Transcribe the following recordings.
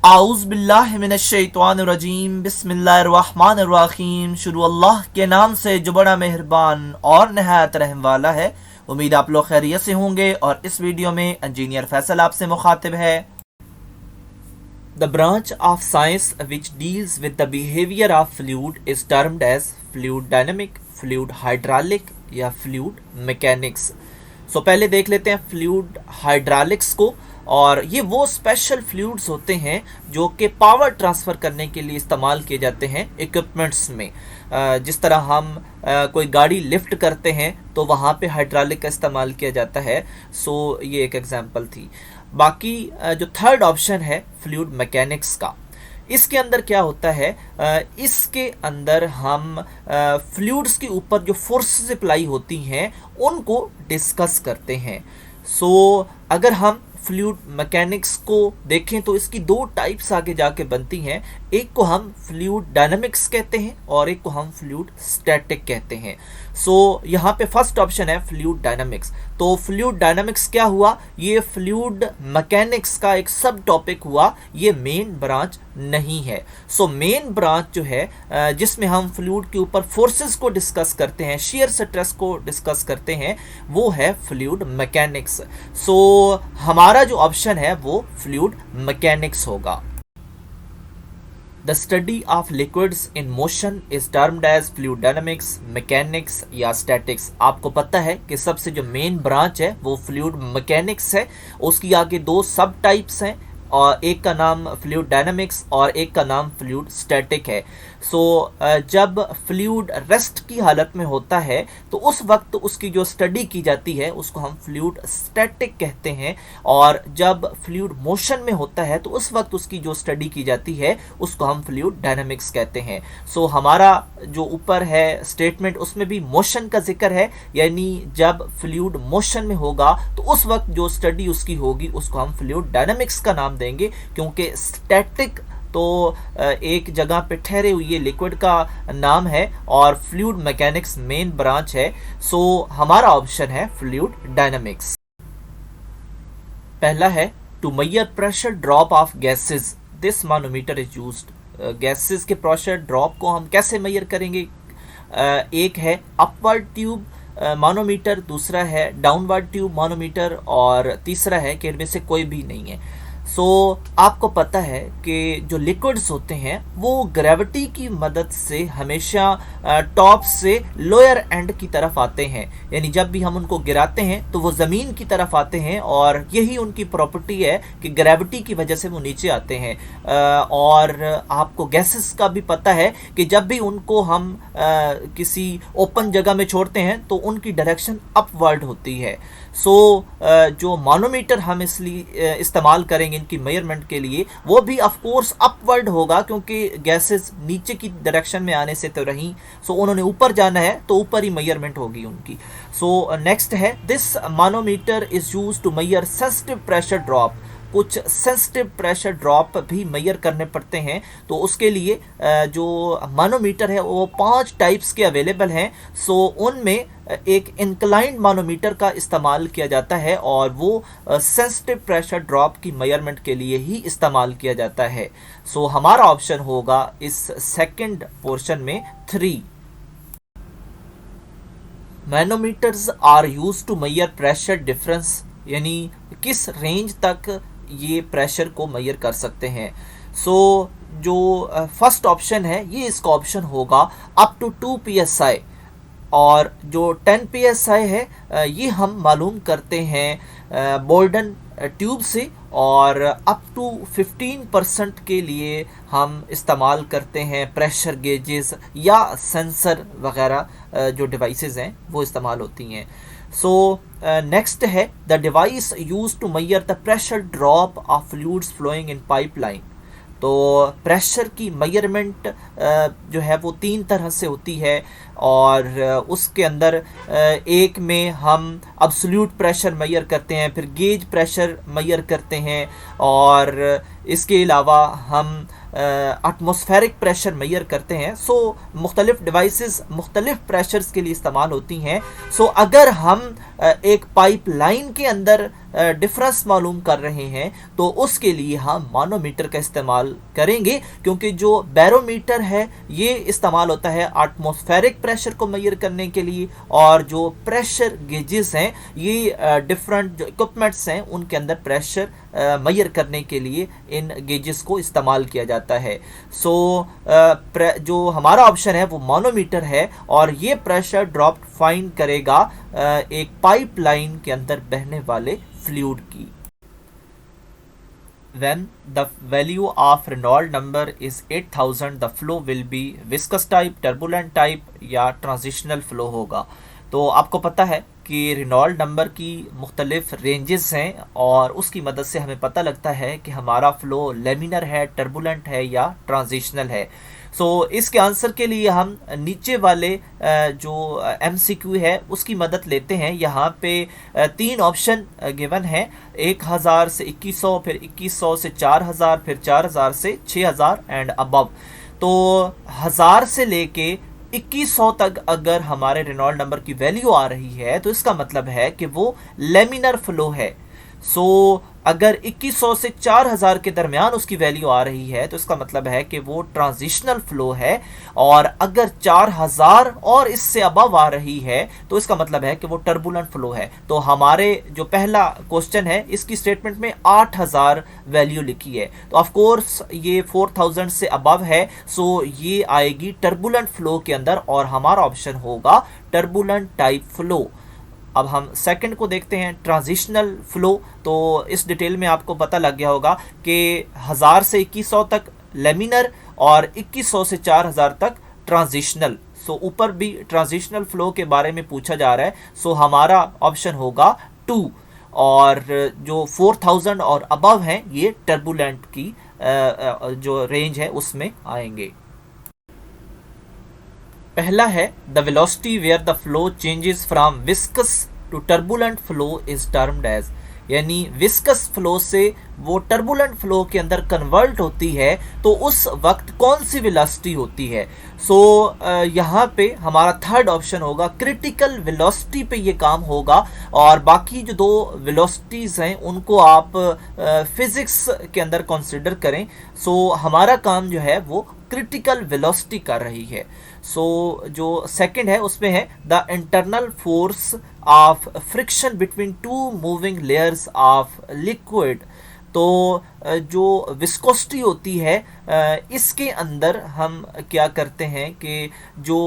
आऊज़ बिल्लाहि मिनश्शैतानिर्रजीम बिस्मिल्लाहिर्रहमानिर्रहीम। शुरू अल्लाह के नाम से जो बड़ा मेहरबान और नहायत रहम वाला है। उम्मीद आप लोग खैरियत से होंगे और इस वीडियो में इंजीनियर फैसल आपसे मुखातिब है। The branch of science which deals with the behaviour of fluid is termed as fluid dynamic, fluid hydraulic या फ्लूइड मैकेनिक्स। सो पहले देख लेते हैं फ्लूइड हाइड्रोलिक्स को। और ये वो स्पेशल फ्लूइड्स होते हैं जो कि पावर ट्रांसफ़र करने के लिए इस्तेमाल किए जाते हैं इक्विपमेंट्स में। जिस तरह हम कोई गाड़ी लिफ्ट करते हैं तो वहाँ पे हाइड्रोलिक का इस्तेमाल किया जाता है। सो ये एक एग्जांपल थी। बाकी जो थर्ड ऑप्शन है फ्लूइड मैकेनिक्स का, इसके अंदर क्या होता है, इसके अंदर हम फ्लूइड्स के ऊपर जो फोर्सेस अप्लाई होती हैं उनको डिस्कस करते हैं। सो अगर हम फ्लूइड मैकेनिक्स को देखें तो इसकी दो टाइप्स आगे जाके बनती हैं। एक को हम फ्लूइड डायनामिक्स कहते हैं और एक को हम फ्लूइड स्टैटिक कहते हैं। सो यहाँ पे फर्स्ट ऑप्शन है फ्लूइड डायनामिक्स। तो फ्लूइड डायनामिक्स क्या हुआ, ये फ्लूइड मैकेनिक्स का एक सब टॉपिक हुआ, ये मेन ब्रांच नहीं है। सो मेन ब्रांच जो है जिसमें हम फ्लूइड के ऊपर फोर्सेस को डिस्कस करते हैं, शियर स्ट्रेस को डिस्कस करते हैं, वो है फ्लूइड मैकेनिक्स। सो हमारा जो ऑप्शन है वो फ्लूइड मैकेनिक्स होगा। The study of liquids in motion is termed as fluid dynamics, mechanics या स्टैटिक्स। आपको पता है कि सबसे जो मेन ब्रांच है वो फ्लूइड मैकेनिक्स है। उसकी आगे दो सब टाइप्स हैं और एक का नाम फ्लूइड डायनामिक्स और एक का नाम फ्लूइड स्टैटिक है। सो जब फ्लूइड रेस्ट की हालत में होता है तो उस वक्त उसकी जो स्टडी की जाती है उसको हम फ्लूइड स्टैटिक कहते हैं, और जब फ्लूइड मोशन में होता है तो उस वक्त उसकी जो स्टडी की जाती है उसको हम फ्लूइड डायनामिक्स कहते हैं। सो हमारा जो ऊपर है स्टेटमेंट उसमें भी मोशन का जिक्र है, यानी जब फ्लूइड मोशन में होगा तो उस वक्त जो स्टडी उसकी होगी उसको हम फ्लूइड डायनामिक्स का नाम देंगे, क्योंकि स्टैटिक तो एक जगह पे ठहरे हुए लिक्विड का नाम है और फ्लूइड मैकेनिक्स मेन ब्रांच है। सो हमारा ऑप्शन है फ्लूइड डायनामिक्स। पहला है to measure pressure drop of gases this manometer is used. Gases के प्रेशर ड्रॉप को हम कैसे मेजर करेंगे, एक है अपवर्ड ट्यूब मानोमीटर, दूसरा है डाउनवर्ड ट्यूब मानोमीटर और तीसरा है कि इनमें से कोई भी नहीं है। सो आपको पता है कि जो लिक्विड्स होते हैं वो ग्रेविटी की मदद से हमेशा टॉप से लोअर एंड की तरफ आते हैं, यानी जब भी हम उनको गिराते हैं तो वो ज़मीन की तरफ आते हैं और यही उनकी प्रॉपर्टी है कि ग्रेविटी की वजह से वो नीचे आते हैं। और आपको गैसेस का भी पता है कि जब भी उनको हम किसी ओपन जगह में छोड़ते हैं तो उनकी डायरेक्शन अपवर्ड होती है। सो जो मानोमीटर हम इसलिए इस्तेमाल करेंगे इनकी मेजरमेंट के लिए वो भी ऑफ कोर्स अपवर्ड होगा, क्योंकि गैसेस नीचे की डायरेक्शन में आने से तो रही, सो उन्होंने ऊपर जाना है तो ऊपर ही मेजरमेंट होगी उनकी। सो नेक्स्ट है this manometer is used to measure sensitive pressure drop. कुछ सेंसिटिव प्रेशर ड्रॉप भी मेजर करने पड़ते हैं, तो उसके लिए जो मानोमीटर है वो 5 टाइप्स के अवेलेबल हैं। सो उनमें एक इंक्लाइंड मानोमीटर का इस्तेमाल किया जाता है और वो सेंसिटिव प्रेशर ड्रॉप की मेजरमेंट के लिए ही इस्तेमाल किया जाता है। सो हमारा ऑप्शन होगा इस सेकंड पोर्शन में 3। Manometers are used to measure pressure difference, यानी किस रेंज तक ये प्रेशर को मेजर कर सकते हैं। सो जो फर्स्ट ऑप्शन है ये इसका ऑप्शन होगा अप टू 2 psi, और जो 10 psi है ये हम मालूम करते हैं बोल्डन ट्यूब से, और अप टू 15% के लिए हम इस्तेमाल करते हैं प्रेशर गेजेस या सेंसर वगैरह जो डिवाइसेस हैं वो इस्तेमाल होती हैं। सो नेक्स्ट है the device use to measure the pressure drop of fluids flowing in pipeline. तो प्रेशर की मेजरमेंट जो है वो 3 तरह से होती है, और उसके अंदर एक में हम अब्सोल्यूट प्रेशर मेजर करते हैं, फिर गेज प्रेशर मेजर करते हैं, और इसके अलावा हम एटमॉस्फेरिक प्रेशर मेजर करते हैं। सो मुख्तलिफ डिवाइसेस मुख्तलिफ प्रेशर्स के लिए इस्तेमाल होती हैं। सो अगर हम एक पाइप लाइन के अंदर डिफरेंस मालूम कर रहे हैं तो उसके लिए हम मानोमीटर का इस्तेमाल करेंगे, क्योंकि जो बैरोमीटर है ये इस्तेमाल होता है एटमॉस्फेरिक प्रेशर को मेजर करने के लिए, और जो प्रेशर गेजेस हैं ये डिफरेंट जो इक्विपमेंट्स हैं उनके अंदर प्रेशर मेजर करने के लिए इन गेजेस को इस्तेमाल किया जाता है। सो जो हमारा ऑप्शन है वो मानोमीटर है, और ये प्रेशर ड्रॉप फाइंड करेगा एक पाइपलाइन के अंदर बहने वाले फ्लूइड की। When the value of Reynolds number is 8000, the flow will be viscous type, turbulent type या transitional flow होगा। तो आपको पता है कि रेनॉल्ड नंबर की मुख्तलिफ रेंजेस हैं, और उसकी मदद से हमें पता लगता है कि हमारा फ्लो लेमिनर है, टर्बुलेंट है या ट्रांजिशनल है। सो इसके आंसर के लिए हम नीचे वाले जो MCQ है उसकी मदद लेते हैं। यहाँ पे 3 ऑप्शन गिवन है, 1000 से 2100, फिर 2100 से 4000, फिर 4000 से 6000 एंड अबव। तो 1000 से लेके 2100 तक अगर हमारे रेनॉल्ड नंबर की वैल्यू आ रही है तो इसका मतलब है कि वो लेमिनर फ्लो है। सो अगर 2100 से 4000 के दरमियान उसकी वैल्यू आ रही है तो इसका मतलब है कि वो ट्रांजिशनल फ्लो है, और अगर 4000 और इससे अबव आ रही है तो इसका मतलब है कि वो टर्बुलेंट फ्लो है। तो हमारे जो पहला क्वेश्चन है इसकी स्टेटमेंट में 8000 वैल्यू लिखी है, तो ऑफ कोर्स ये 4000 से अबव है, सो ये आएगी टर्बुलेंट फ्लो के अंदर, और हमारा ऑप्शन होगा टर्बुलेंट टाइप फ्लो। अब हम सेकंड को देखते हैं, ट्रांजिशनल फ्लो। तो इस डिटेल में आपको पता लग गया होगा कि 1000 से 2100 तक लेमिनर और 2100 से 4000 तक ट्रांजिशनल। सो ऊपर भी ट्रांजिशनल फ्लो के बारे में पूछा जा रहा है, सो हमारा ऑप्शन होगा 2, और जो 4000 और अबव हैं ये टर्बुलेंट की जो रेंज है उसमें आएंगे। पहला है the velocity where the flow changes from viscous to turbulent flow is termed as, यानी विस्कस फ्लो से वो टर्बुलेंट फ्लो के अंदर कन्वर्ट होती है तो उस वक्त कौन सी वेलोसिटी होती है। सो यहाँ पे हमारा थर्ड ऑप्शन होगा क्रिटिकल वेलोसिटी पे ये काम होगा, और बाकी जो 2 वेलोसिटीज़ हैं उनको आप फिजिक्स के अंदर कंसिडर करें। सो हमारा काम जो है वो क्रिटिकल वेलोसिटी कर रही है। सो जो सेकंड है उसमें है the internal force of friction between 2 moving layers of liquid. तो जो विस्कोसिटी होती है इसके अंदर हम क्या करते हैं कि जो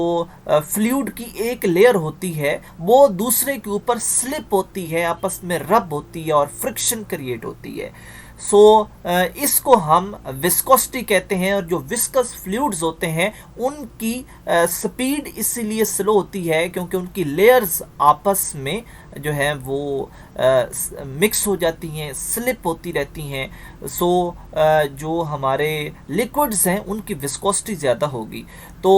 फ्लूइड की एक लेयर होती है वो दूसरे के ऊपर स्लिप होती है, आपस में रब होती है और फ्रिक्शन क्रिएट होती है। सो इसको हम विस्कोसिटी कहते हैं, और जो विस्कस फ्लूइड्स होते हैं उनकी स्पीड इसीलिए स्लो होती है क्योंकि उनकी लेयर्स आपस में जो है वो मिक्स हो जाती हैं, स्लिप होती रहती हैं। सो जो हमारे लिक्विड्स हैं उनकी विस्कोसिटी ज़्यादा होगी। तो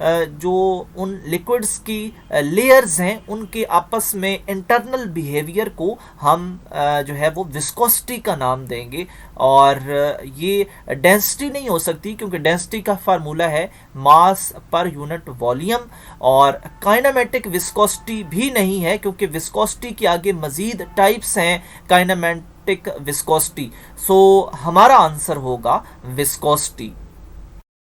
जो उन लिक्विड्स की लेयर्स हैं उनके आपस में इंटरनल बिहेवियर को हम जो है वो विस्कोसिटी का नाम देंगे, और ये डेंसिटी नहीं हो सकती क्योंकि डेंसिटी का फार्मूला है मास पर यूनिट वॉल्यूम, और काइनेमेटिक विस्कोसिटी भी नहीं है क्योंकि विस्कोसिटी के आगे मजीद टाइप्स हैं काइनेमेटिक विस्कोसिटी। सो हमारा आंसर होगा विस्कोसिटी।